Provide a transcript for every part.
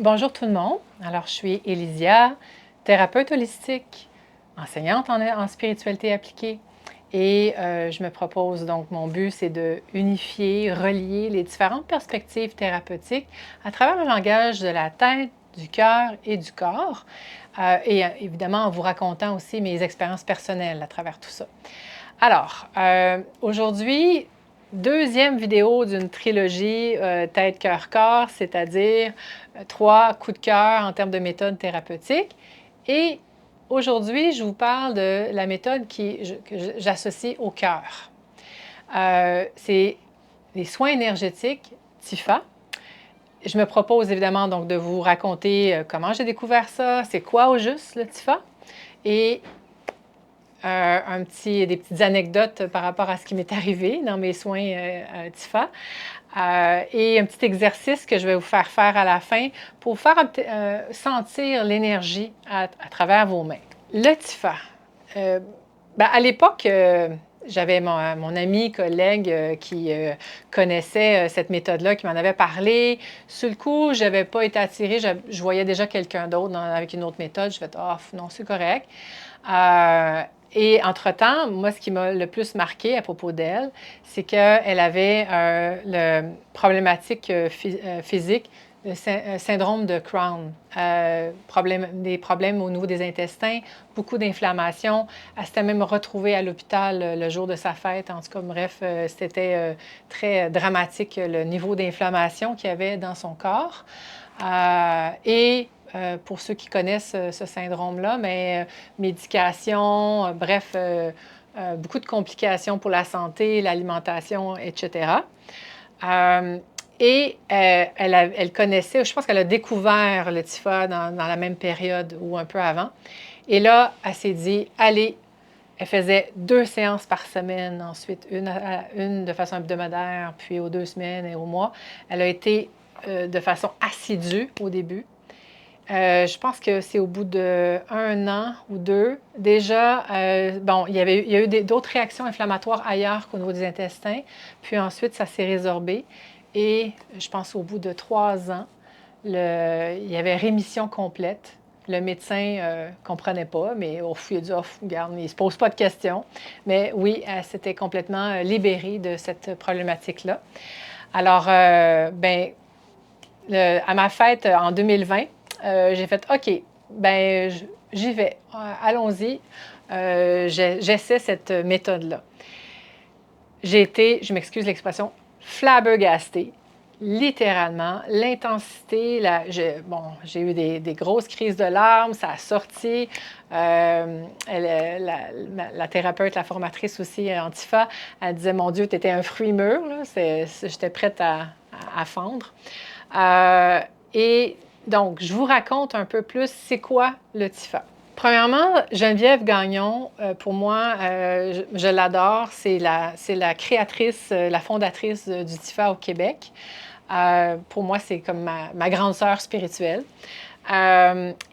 Bonjour tout le monde. Alors, je suis Élisia, thérapeute holistique, enseignante en spiritualité appliquée. Et je me propose, donc, mon but, c'est de unifier, relier les différentes perspectives thérapeutiques à travers le langage de la tête, du cœur et du corps. Et évidemment, en vous racontant aussi mes expériences personnelles à travers tout ça. Alors, aujourd'hui, deuxième vidéo d'une trilogie tête, cœur, corps, c'est-à-dire 3 coups de cœur en termes de méthode thérapeutique. Et aujourd'hui, je vous parle de la méthode que j'associe au cœur. C'est les soins énergétiques TIFA. Je me propose évidemment donc de vous raconter comment j'ai découvert ça, c'est quoi au juste le TIFA, et des petites anecdotes par rapport à ce qui m'est arrivé dans mes soins TIFA. Et un petit exercice que je vais vous faire faire à la fin pour vous faire sentir l'énergie à travers vos mains. Le TIFA. À l'époque, j'avais mon ami, collègue qui connaissait cette méthode-là, qui m'en avait parlé. Sur le coup, je n'avais pas été attirée. Je voyais déjà quelqu'un d'autre avec une autre méthode. Je me suis fait « Ah, non, c'est correct ». Et entre-temps, moi, ce qui m'a le plus marqué à propos d'elle, c'est qu'elle avait le problématique physique, le syndrome de Crohn, des problèmes au niveau des intestins, beaucoup d'inflammation. Elle s'était même retrouvée à l'hôpital le jour de sa fête. En tout cas, bref, c'était très dramatique le niveau d'inflammation qu'il y avait dans son corps. Pour ceux qui connaissent ce syndrome-là, mais médication, bref, beaucoup de complications pour la santé, l'alimentation, etc. Elle connaissait, je pense qu'elle a découvert le TIFA dans la même période ou un peu avant. Et là, elle s'est dit, allez, elle faisait 2 séances par semaine, ensuite une de façon hebdomadaire, puis aux 2 semaines et au mois. Elle a été de façon assidue au début. Je pense que c'est au bout d'1 an ou 2. Déjà, il y a eu d'autres réactions inflammatoires ailleurs qu'au niveau des intestins. Puis ensuite, ça s'est résorbé. Et je pense au bout de 3 ans, il y avait rémission complète. Le médecin ne comprenait pas, mais il a dit, regarde, il ne se pose pas de questions. Mais oui, elle s'était complètement libérée de cette problématique-là. Alors, à ma fête en 2020, j'ai fait OK, j'y vais, allons-y, j'essaie cette méthode-là. J'ai été, je m'excuse l'expression, flabbergastée, littéralement. L'intensité, j'ai eu des grosses crises de larmes, ça a sorti. La thérapeute, la formatrice aussi, Antifa, elle disait, mon Dieu, tu étais un fruit mûr, là. J'étais prête à fondre. Et donc, je vous raconte un peu plus c'est quoi le TIFA. Premièrement, Geneviève Gagnon, pour moi, je l'adore. C'est la créatrice, la fondatrice du TIFA au Québec. Pour moi, c'est comme ma grande sœur spirituelle.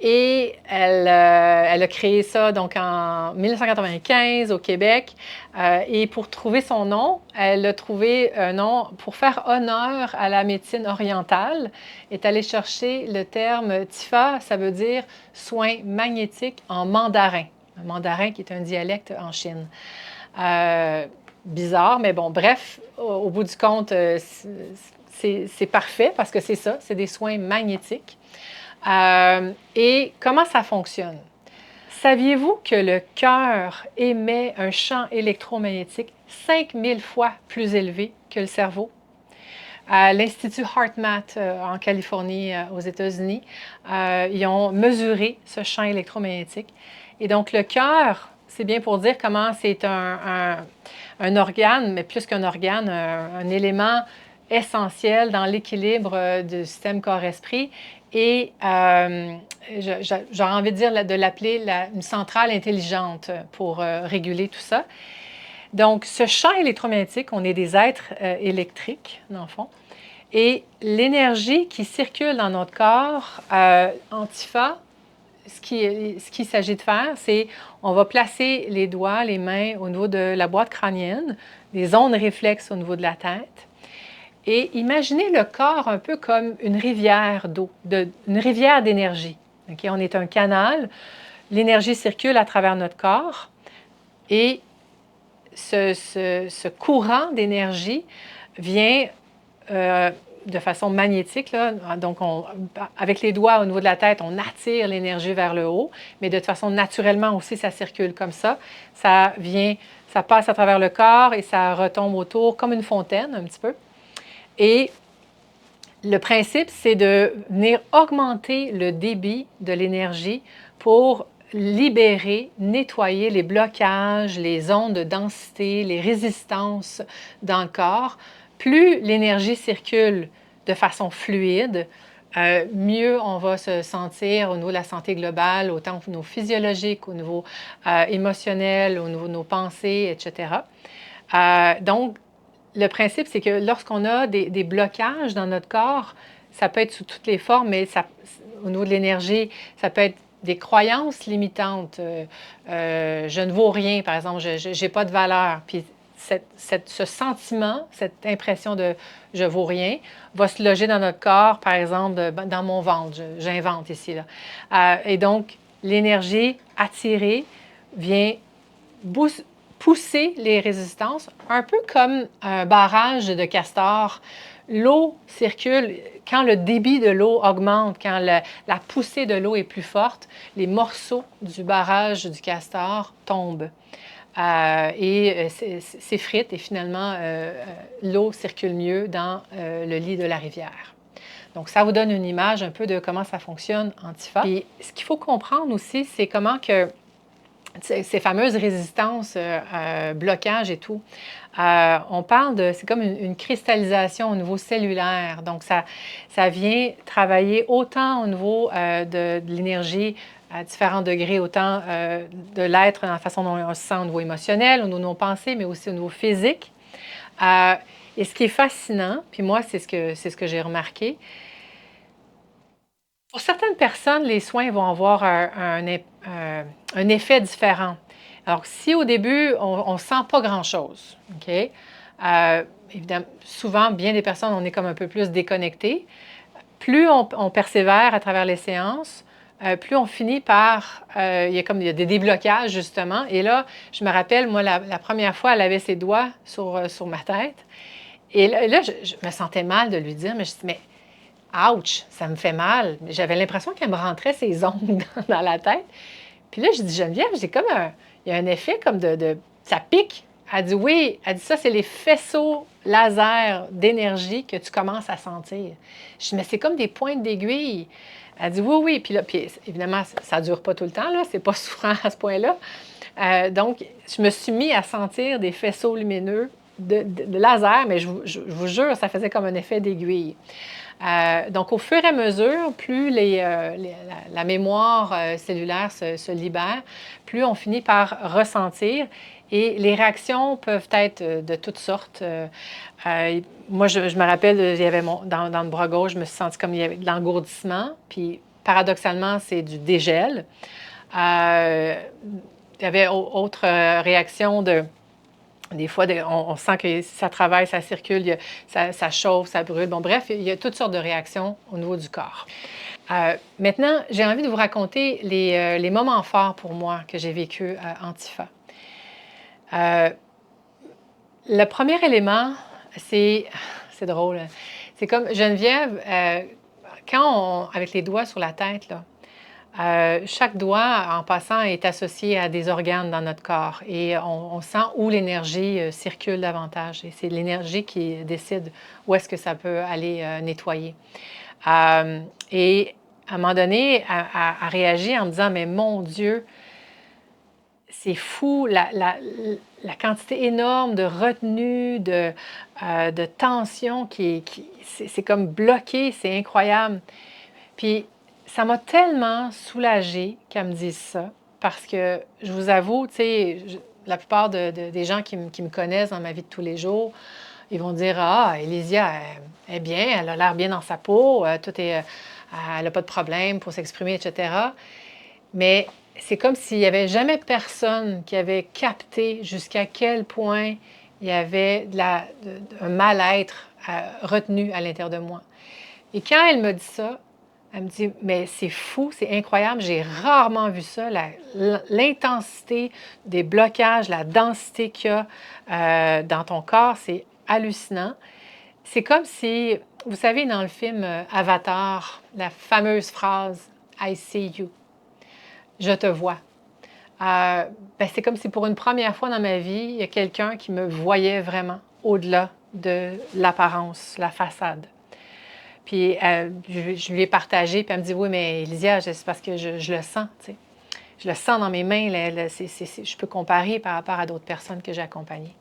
Et elle a créé ça donc en 1995 au Québec. Et pour trouver son nom, elle a trouvé un nom pour faire honneur à la médecine orientale. Elle est allée chercher le terme TIFA, ça veut dire soins magnétiques en mandarin. Un mandarin qui est un dialecte en Chine. Bizarre, mais bon, bref, au bout du compte, c'est parfait parce que c'est ça, c'est des soins magnétiques. Et comment ça fonctionne? Saviez-vous que le cœur émet un champ électromagnétique 5000 fois plus élevé que le cerveau? À l'Institut HeartMath en Californie, aux États-Unis, ils ont mesuré ce champ électromagnétique. Et donc, le cœur, c'est bien pour dire comment c'est un organe, mais plus qu'un organe, un élément essentiel dans l'équilibre du système corps-esprit. Et j'aurais envie de dire de l'appeler une centrale intelligente pour réguler tout ça. Donc, ce champ électromagnétique, on est des êtres électriques, dans le fond. Et l'énergie qui circule dans notre corps, Antifa, ce qu'il s'agit de faire, c'est on va placer les doigts, les mains au niveau de la boîte crânienne, des ondes réflexes au niveau de la tête. Et imaginez le corps un peu comme une rivière d'eau, une rivière d'énergie. Okay? On est un canal, l'énergie circule à travers notre corps et ce courant d'énergie vient de façon magnétique. Là. Donc, avec les doigts au niveau de la tête, on attire l'énergie vers le haut, mais de toute façon, naturellement aussi, ça circule comme ça. Ça vient, ça passe à travers le corps et ça retombe autour comme une fontaine un petit peu. Et le principe, c'est de venir augmenter le débit de l'énergie pour libérer, nettoyer les blocages, les ondes de densité, les résistances dans le corps. Plus l'énergie circule de façon fluide, mieux on va se sentir au niveau de la santé globale, autant au niveau physiologique, au niveau émotionnel, au niveau de nos pensées, etc. Donc, le principe, c'est que lorsqu'on a des blocages dans notre corps, ça peut être sous toutes les formes, mais au niveau de l'énergie, ça peut être des croyances limitantes. Je ne vaux rien, par exemple, je n'ai pas de valeur. Puis ce sentiment, cette impression de je ne vaux rien, va se loger dans notre corps, par exemple, dans mon ventre. J'invente ici. Là. Et donc, l'énergie attirée vient pousser les résistances, un peu comme un barrage de castor. L'eau circule, quand le débit de l'eau augmente, quand la poussée de l'eau est plus forte, les morceaux du barrage du castor tombent et s'effritent et finalement l'eau circule mieux dans le lit de la rivière. Donc, ça vous donne une image un peu de comment ça fonctionne Antifa. Et ce qu'il faut comprendre aussi, c'est comment que ces fameuses résistances, blocages et tout, on parle de, c'est comme une cristallisation au niveau cellulaire. Donc, ça vient travailler autant au niveau de l'énergie à différents degrés, autant de l'être, dans la façon dont on se sent au niveau émotionnel, au niveau de nos pensées, mais aussi au niveau physique. Et ce qui est fascinant, puis moi, c'est ce que j'ai remarqué, pour certaines personnes, les soins vont avoir un effet différent. Alors, si au début, on ne sent pas grand-chose, OK? Évidemment, souvent, bien des personnes, on est comme un peu plus déconnecté. Plus on persévère à travers les séances, plus on finit par... il y a des déblocages, justement. Et là, je me rappelle, moi, la première fois, elle avait ses doigts sur ma tête. Et là, je me sentais mal de lui dire, mais je dis, mais... Ouch, ça me fait mal. J'avais l'impression qu'elle me rentrait ses ongles dans la tête. Puis là, je dis, Geneviève, il y a un effet comme ça pique. Elle dit, oui. Elle dit, ça, c'est les faisceaux laser d'énergie que tu commences à sentir. Je dis, mais c'est comme des pointes d'aiguille. Elle dit, oui, oui. Puis là, évidemment, ça ne dure pas tout le temps, là. C'est pas souvent à ce point-là. Donc, je me suis mis à sentir des faisceaux lumineux de laser, mais je vous jure, ça faisait comme un effet d'aiguille. Donc, au fur et à mesure, plus la mémoire cellulaire se libère, plus on finit par ressentir. Et les réactions peuvent être de toutes sortes. Moi, je me rappelle, il y avait dans le bras gauche, je me suis sentie comme il y avait de l'engourdissement. Puis, paradoxalement, c'est du dégel. Il y avait autre réaction des fois, on sent que ça travaille, ça circule, ça chauffe, ça brûle. Bon, bref, il y a toutes sortes de réactions au niveau du corps. Maintenant, j'ai envie de vous raconter les moments forts pour moi que j'ai vécu à Antifa. Le premier élément, c'est drôle. C'est comme Geneviève, avec les doigts sur la tête, là, chaque doigt, en passant, est associé à des organes dans notre corps et on sent où l'énergie circule davantage. Et c'est l'énergie qui décide où est-ce que ça peut aller nettoyer. Et à un moment donné, à réagir en me disant, mais mon Dieu, c'est fou, la quantité énorme de retenue, de tension, c'est comme bloqué, c'est incroyable. Puis, ça m'a tellement soulagée qu'elle me dise ça, parce que je vous avoue, tu sais, la plupart des gens qui me connaissent dans ma vie de tous les jours, ils vont dire, ah, Élysia, elle est bien, elle a l'air bien dans sa peau, elle n'a pas de problème pour s'exprimer, etc. Mais c'est comme s'il n'y avait jamais personne qui avait capté jusqu'à quel point il y avait un mal-être retenu à l'intérieur de moi. Et quand elle me dit ça, elle me dit, mais c'est fou, c'est incroyable, j'ai rarement vu ça, l'intensité des blocages, la densité qu'il y a dans ton corps, c'est hallucinant. C'est comme si, vous savez, dans le film Avatar, la fameuse phrase I see you, je te vois. C'est comme si pour une première fois dans ma vie, il y a quelqu'un qui me voyait vraiment au-delà de l'apparence, la façade. Puis je lui ai partagé, puis elle me dit, oui, mais Élysia, c'est parce que je le sens, tu sais. Je le sens dans mes mains, je peux comparer par rapport à d'autres personnes que j'ai accompagnées.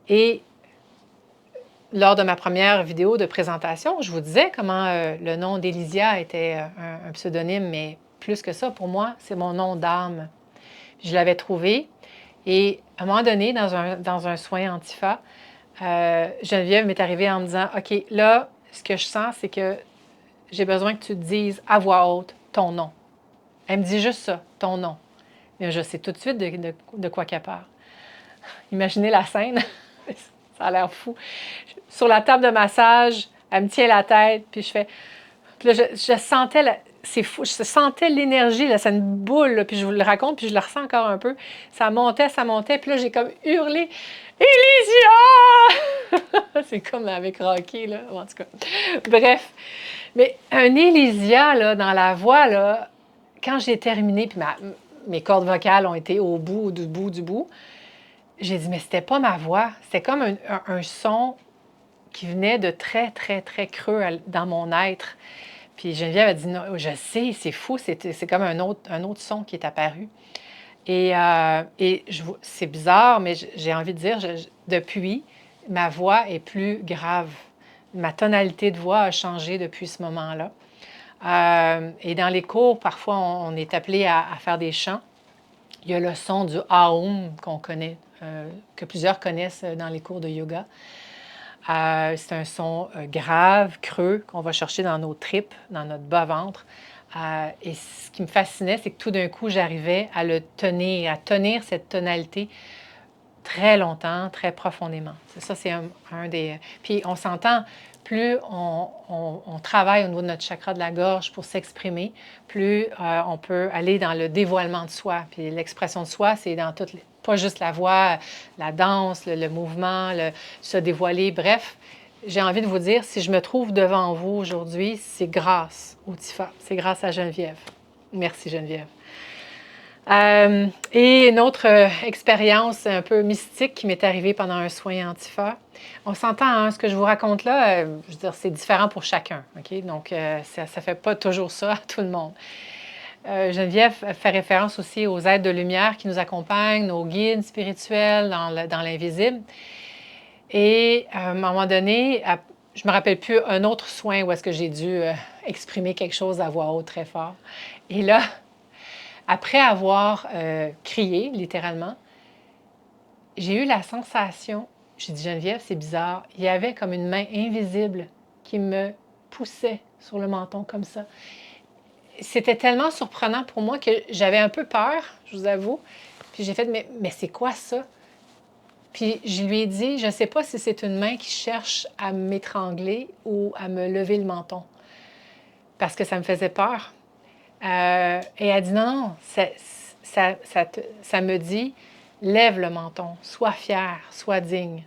Et lors de ma première vidéo de présentation, je vous disais comment le nom d'Élysia était un pseudonyme, mais plus que ça, pour moi, c'est mon nom d'âme. Je l'avais trouvé et à un moment donné, dans un soin Antifa, Geneviève m'est arrivée en me disant, OK, là, ce que je sens, c'est que j'ai besoin que tu te dises à voix haute ton nom. Elle me dit juste ça, ton nom. Mais je sais tout de suite de quoi qu'elle parle. Imaginez la scène. Ça a l'air fou. Sur la table de massage, elle me tient la tête, puis je fais... Puis là, je sentais... C'est fou, je sentais l'énergie, là, ça une boule, là, puis je vous le raconte, puis je le ressens encore un peu. Ça montait, puis là, j'ai comme hurlé « Élysia! » C'est comme avec Rocky, là, en tout cas. Bref, mais un Élysia, là, dans la voix, là, quand j'ai terminé, puis mes cordes vocales ont été au bout, du bout, du bout, j'ai dit, mais c'était pas ma voix, c'était comme un son qui venait de très, très, très creux dans mon être. Puis Geneviève a dit, non, je sais, c'est fou, c'est comme un autre son qui est apparu. Et c'est bizarre, mais j'ai envie de dire, depuis, ma voix est plus grave. Ma tonalité de voix a changé depuis ce moment-là. Et dans les cours, parfois, on est appelé à faire des chants. Il y a le son du Aum qu'on connaît, que plusieurs connaissent dans les cours de yoga. C'est un son grave, creux, qu'on va chercher dans nos tripes, dans notre bas-ventre. Et ce qui me fascinait, c'est que tout d'un coup, j'arrivais à à tenir cette tonalité très longtemps, très profondément. Ça, c'est un des... Puis on s'entend, plus on travaille au niveau de notre chakra de la gorge pour s'exprimer, plus on peut aller dans le dévoilement de soi. Puis l'expression de soi, c'est dans toutes pas juste la voix, la danse, le mouvement, se dévoiler. Bref, j'ai envie de vous dire, si je me trouve devant vous aujourd'hui, c'est grâce au TIFA, c'est grâce à Geneviève. Merci Geneviève. Et une autre expérience un peu mystique qui m'est arrivée pendant un soin Antifa. On s'entend, hein, ce que je vous raconte là, je veux dire, c'est différent pour chacun. Okay? Donc, ça ne fait pas toujours ça à tout le monde. Geneviève fait référence aussi aux êtres de lumière qui nous accompagnent, nos guides spirituels dans l'invisible. Et à un moment donné, je ne me rappelle plus un autre soin où est-ce que j'ai dû exprimer quelque chose à voix haute très fort. Et là, après avoir crié, littéralement, j'ai eu la sensation, j'ai dit, Geneviève, c'est bizarre, il y avait comme une main invisible qui me poussait sur le menton comme ça. C'était tellement surprenant pour moi que j'avais un peu peur, je vous avoue. Puis j'ai fait, mais c'est quoi ça? Puis je lui ai dit, je ne sais pas si c'est une main qui cherche à m'étrangler ou à me lever le menton. Parce que ça me faisait peur. Et elle a dit, non, ça me dit, lève le menton, sois fier, sois digne.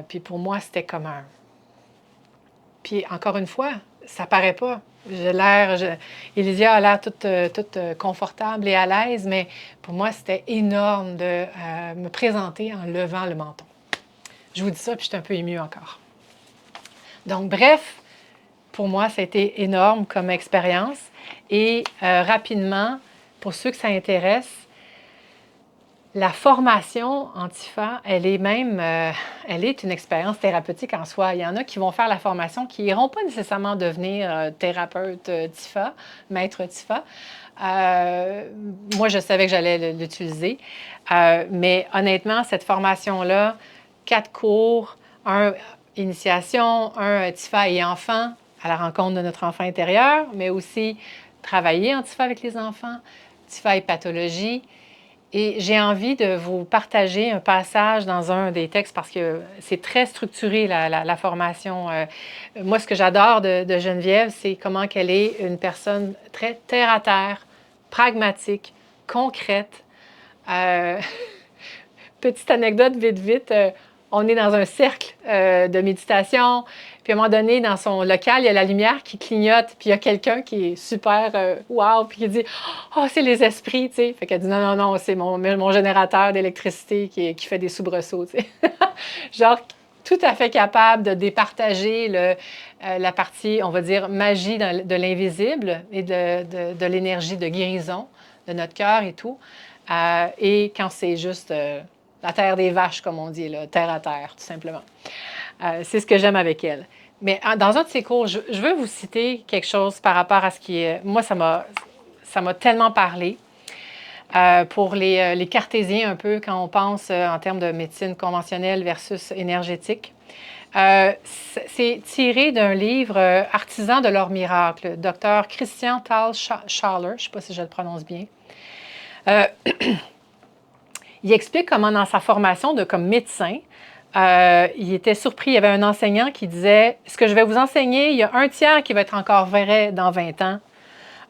Puis pour moi, c'était comme un... Puis encore une fois, ça paraît pas. Élysia a l'air toute confortable et à l'aise, mais pour moi, c'était énorme de me présenter en levant le menton. Je vous dis ça, puis je suis un peu émue encore. Donc, bref, pour moi, ça a été énorme comme expérience. Et rapidement, pour ceux que ça intéresse, la formation Antifa, elle est une expérience thérapeutique en soi. Il y en a qui vont faire la formation, qui n'iront pas nécessairement devenir thérapeute TIFA, maître TIFA. Moi, je savais que j'allais l'utiliser. Mais honnêtement, cette formation-là, 4 cours, un initiation, un TIFA et enfant, à la rencontre de notre enfant intérieur, mais aussi travailler en TIFA avec les enfants, TIFA et pathologie. Et j'ai envie de vous partager un passage dans un des textes parce que c'est très structuré, la formation. Moi, ce que j'adore de Geneviève, c'est comment qu'elle est une personne très terre-à-terre, pragmatique, concrète. Euh, Petite anecdote, vite, vite. On est dans un cercle de méditation. Puis à un moment donné, dans son local, il y a la lumière qui clignote. Puis il y a quelqu'un qui est super wow, puis qui dit oh, c'est les esprits, tu sais. Fait qu'elle dit non, non, non, c'est mon générateur d'électricité qui fait des soubresauts, tu sais. Genre, tout à fait capable de départager la partie, on va dire, magie de l'invisible et de l'énergie de guérison de notre cœur et tout. Et quand c'est juste la terre des vaches, comme on dit, là, terre à terre, tout simplement. C'est ce que j'aime avec elle. Mais dans un de ses cours, je veux vous citer quelque chose par rapport à ce qui est... Moi, ça m'a tellement parlé. Pour les cartésiens, un peu, quand on pense en termes de médecine conventionnelle versus énergétique. C'est tiré d'un livre Artisan de l'or miracle, Dr. Christian Tal Schaller, je ne sais pas si je le prononce bien. Il explique comment dans sa formation comme médecin, il était surpris, il y avait un enseignant qui disait « Ce que je vais vous enseigner, il y a un tiers qui va être encore vrai dans 20 ans,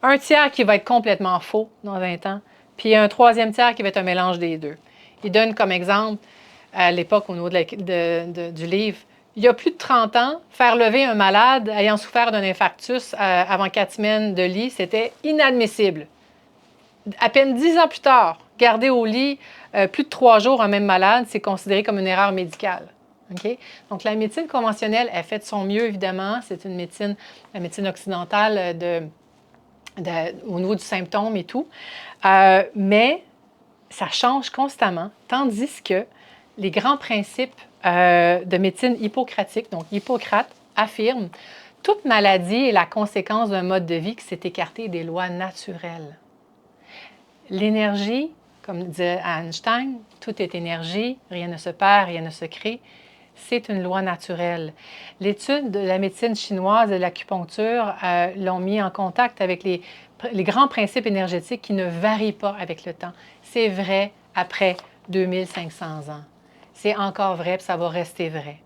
un tiers qui va être complètement faux dans 20 ans, puis un troisième tiers qui va être un mélange des deux. » Il donne comme exemple, à l'époque, au niveau du livre, il y a plus de 30 ans, faire lever un malade ayant souffert d'un infarctus avant 4 semaines de lit, c'était inadmissible. À peine 10 ans plus tard, garder au lit plus de 3 jours un même malade, c'est considéré comme une erreur médicale. Okay? Donc, la médecine conventionnelle, elle fait de son mieux, évidemment. C'est une médecine, la médecine occidentale au niveau du symptôme et tout. Mais ça change constamment, tandis que les grands principes de médecine hippocratique, donc Hippocrate, affirme toute maladie est la conséquence d'un mode de vie qui s'est écarté des lois naturelles. L'énergie, comme disait Einstein, tout est énergie, rien ne se perd, rien ne se crée. C'est une loi naturelle. L'étude de la médecine chinoise et de l'acupuncture l'ont mis en contact avec les grands principes énergétiques qui ne varient pas avec le temps. C'est vrai après 2500 ans. C'est encore vrai, puis ça va rester vrai.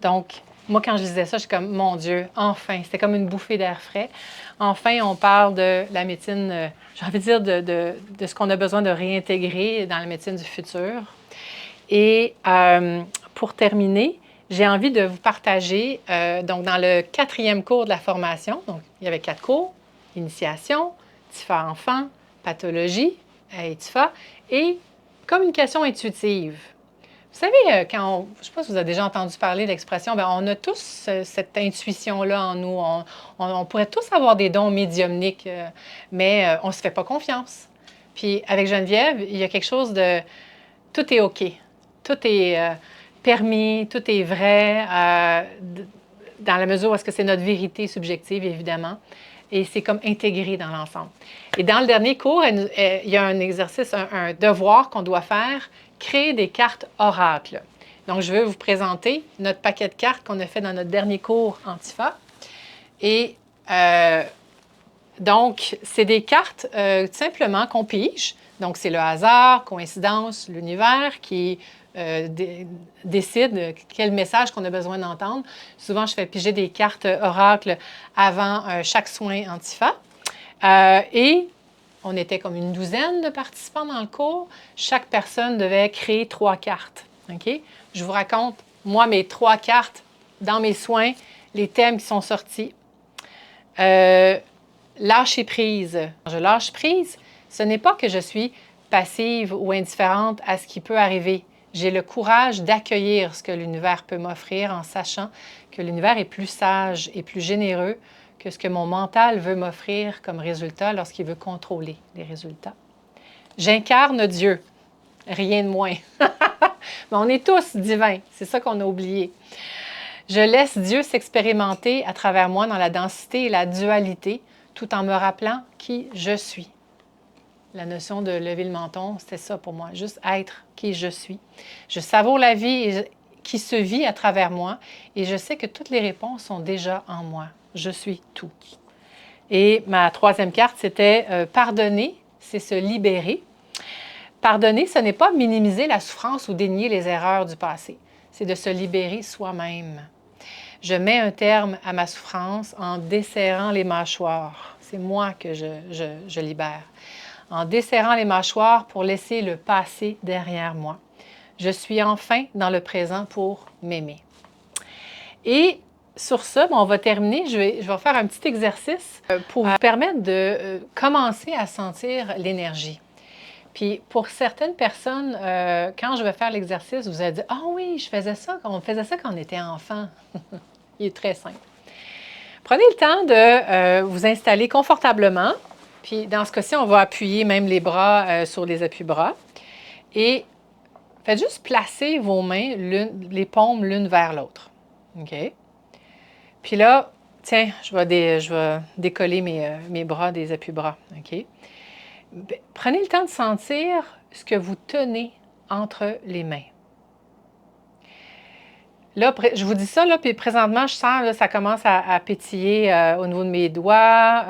Donc, moi, quand je disais ça, je suis comme, mon Dieu, enfin, c'était comme une bouffée d'air frais. Enfin, on parle de la médecine, j'ai envie de dire, de ce qu'on a besoin de réintégrer dans la médecine du futur. Et pour terminer, j'ai envie de vous partager, donc dans le 4e cours de la formation, donc il y avait 4 cours, initiation, TIFA enfant, pathologie, TIFA, et communication intuitive. Vous savez, je ne sais pas si vous avez déjà entendu parler de l'expression, bien, on a tous cette intuition-là en nous. On pourrait tous avoir des dons médiumniques, mais on ne se fait pas confiance. Puis avec Geneviève, il y a quelque chose de... Tout est OK. Tout est permis, tout est vrai, dans la mesure où est-ce que c'est notre vérité subjective, évidemment. Et c'est comme intégré dans l'ensemble. Et dans le dernier cours, il y a un exercice, un devoir qu'on doit faire, créer des cartes oracles. Donc, je vais vous présenter notre paquet de cartes qu'on a fait dans notre dernier cours Antifa. Et donc, c'est des cartes tout simplement qu'on pige. Donc, c'est le hasard, coïncidence, l'univers qui décide quel message qu'on a besoin d'entendre. Souvent, je fais piger des cartes oracles avant chaque soin Antifa. Et on était comme une douzaine de participants dans le cours. Chaque personne devait créer 3 cartes. Okay? Je vous raconte, moi, mes 3 cartes dans mes soins, les thèmes qui sont sortis. Lâcher prise. Je lâche prise, ce n'est pas que je suis passive ou indifférente à ce qui peut arriver. J'ai le courage d'accueillir ce que l'univers peut m'offrir en sachant que l'univers est plus sage et plus généreux que ce que mon mental veut m'offrir comme résultat lorsqu'il veut contrôler les résultats. J'incarne Dieu, rien de moins. Mais on est tous divins, c'est ça qu'on a oublié. Je laisse Dieu s'expérimenter à travers moi dans la densité et la dualité, tout en me rappelant qui je suis. La notion de lever le menton, c'était ça pour moi, juste être qui je suis. Je savoure la vie qui se vit à travers moi et je sais que toutes les réponses sont déjà en moi. Je suis tout. Et ma 3e carte, c'était pardonner, c'est se libérer. Pardonner, ce n'est pas minimiser la souffrance ou dénier les erreurs du passé. C'est de se libérer soi-même. Je mets un terme à ma souffrance en desserrant les mâchoires. C'est moi que je libère. En desserrant les mâchoires pour laisser le passé derrière moi. Je suis enfin dans le présent pour m'aimer. Et sur ça, on va terminer. Je vais faire un petit exercice pour vous permettre de commencer à sentir l'énergie. Puis pour certaines personnes, quand je vais faire l'exercice, vous allez dire « Ah oui, je faisais ça, on faisait ça quand on était enfant. » Il est très simple. Prenez le temps de vous installer confortablement. Puis dans ce cas-ci, on va appuyer même les bras sur les appuis-bras. Et faites juste placer vos mains, les paumes l'une vers l'autre. OK? Puis là, tiens, je vais décoller mes bras des appuis-bras. OK? Prenez le temps de sentir ce que vous tenez entre les mains. Là, je vous dis ça, là, puis présentement, je sens, là, ça commence à pétiller au niveau de mes doigts,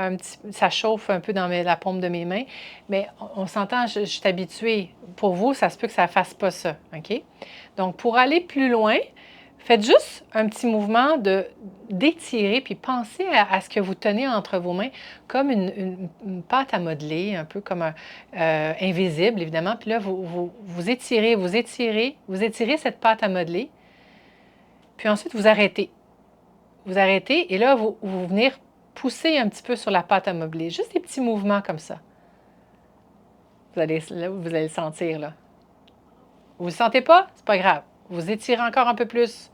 ça chauffe un peu dans la paume de mes mains, mais on s'entend, je suis habituée. Pour vous, ça se peut que ça ne fasse pas ça, OK? Donc, pour aller plus loin, faites juste un petit mouvement d'étirer, puis pensez à ce que vous tenez entre vos mains comme une pâte à modeler, un peu comme invisible, évidemment. Puis là, vous étirez cette pâte à modeler. Puis ensuite, vous arrêtez. Vous arrêtez et là, vous venez pousser un petit peu sur la pâte à modeler. Juste des petits mouvements comme ça. Vous allez le sentir, là. Vous ne le sentez pas? C'est pas grave. Vous étirez encore un peu plus.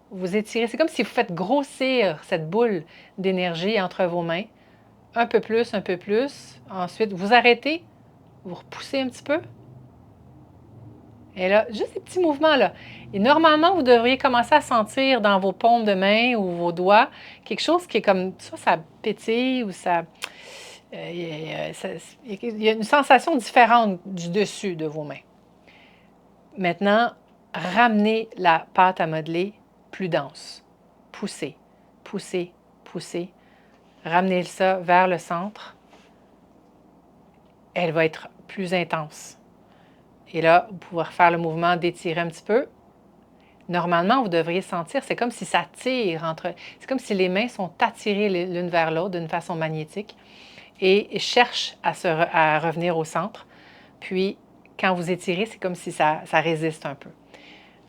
Vous étirez. C'est comme si vous faites grossir cette boule d'énergie entre vos mains. Un peu plus, un peu plus. Ensuite, vous arrêtez. Vous repoussez un petit peu. Et là, juste ces petits mouvements-là. Et normalement, vous devriez commencer à sentir dans vos paumes de main ou vos doigts quelque chose qui est comme ça pétille ou il y a une sensation différente du dessus de vos mains. Maintenant, ramenez la pâte à modeler plus dense. Poussez, poussez, poussez. Ramenez ça vers le centre. Elle va être plus intense. Et là, vous pouvez faire le mouvement d'étirer un petit peu. Normalement, vous devriez sentir, c'est comme si ça tire c'est comme si les mains sont attirées l'une vers l'autre d'une façon magnétique et cherchent à revenir au centre. Puis, quand vous étirez, c'est comme si ça résiste un peu.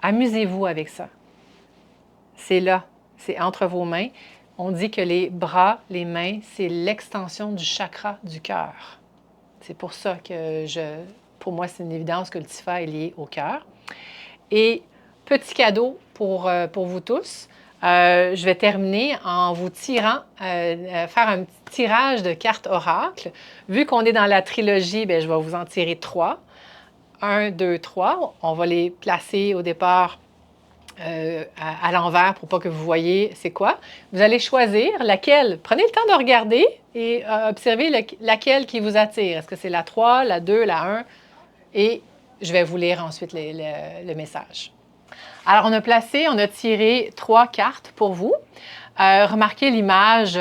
Amusez-vous avec ça. C'est là, c'est entre vos mains. On dit que les bras, les mains, c'est l'extension du chakra du cœur. C'est pour ça que pour moi, c'est une évidence que le TIFA est lié au cœur. Et petit cadeau pour vous tous, je vais terminer en vous tirant, faire un petit tirage de cartes oracle. Vu qu'on est dans la trilogie, bien, je vais vous en tirer 3. 1, 2, 3. On va les placer au départ à l'envers pour pas que vous voyez c'est quoi. Vous allez choisir laquelle. Prenez le temps de regarder et observer laquelle qui vous attire. Est-ce que c'est la 3, la 2, la 1? Et je vais vous lire ensuite le message. Alors, on a tiré 3 cartes pour vous. Remarquez l'image,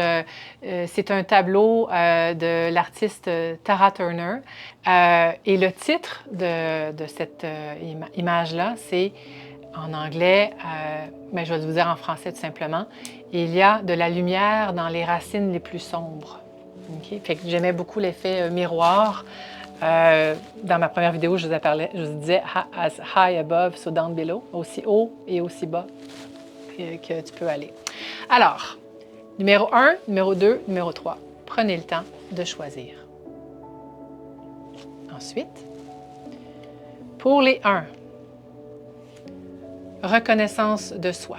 c'est un tableau de l'artiste Tara Turner. Et le titre de cette image-là, c'est en anglais, mais je vais vous dire en français tout simplement, il y a de la lumière dans les racines les plus sombres. Okay? Fait que j'aimais beaucoup l'effet miroir. Dans ma première vidéo, je vous disais as high above, so down below, aussi haut et aussi bas que tu peux aller. Alors, numéro 1, numéro 2, numéro 3. Prenez le temps de choisir. Ensuite, pour les 1, reconnaissance de soi.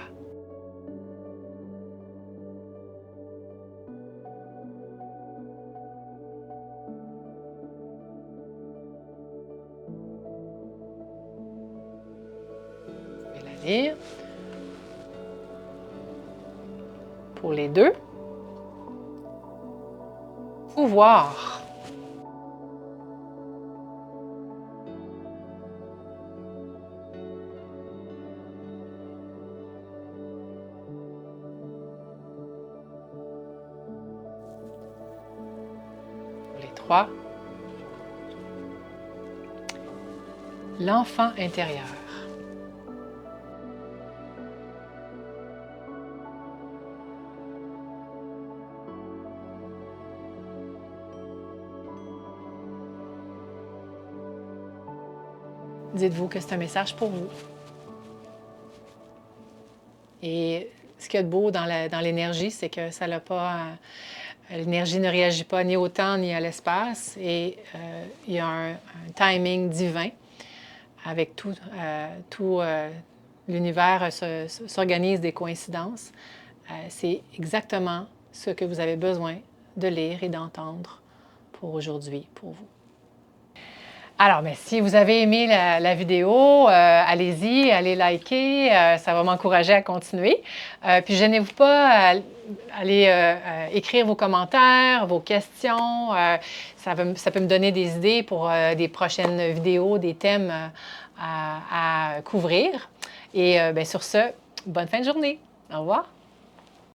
Je vais la lire. Pour les 2, pouvoir. Pour les 3, l'enfant intérieur. Dites-vous que c'est un message pour vous. Et ce qu'il y a de beau dans l'énergie, c'est que ça n'a pas... l'énergie ne réagit pas ni au temps ni à l'espace. Et il y a un timing divin avec tout l'univers s'organise des coïncidences. C'est exactement ce que vous avez besoin de lire et d'entendre pour aujourd'hui, pour vous. Alors, mais si vous avez aimé la vidéo, allez-y, allez liker, ça va m'encourager à continuer. Puis, gênez-vous pas à aller écrire vos commentaires, vos questions. Ça peut me donner des idées pour des prochaines vidéos, des thèmes à couvrir. Et bien, sur ce, bonne fin de journée. Au revoir.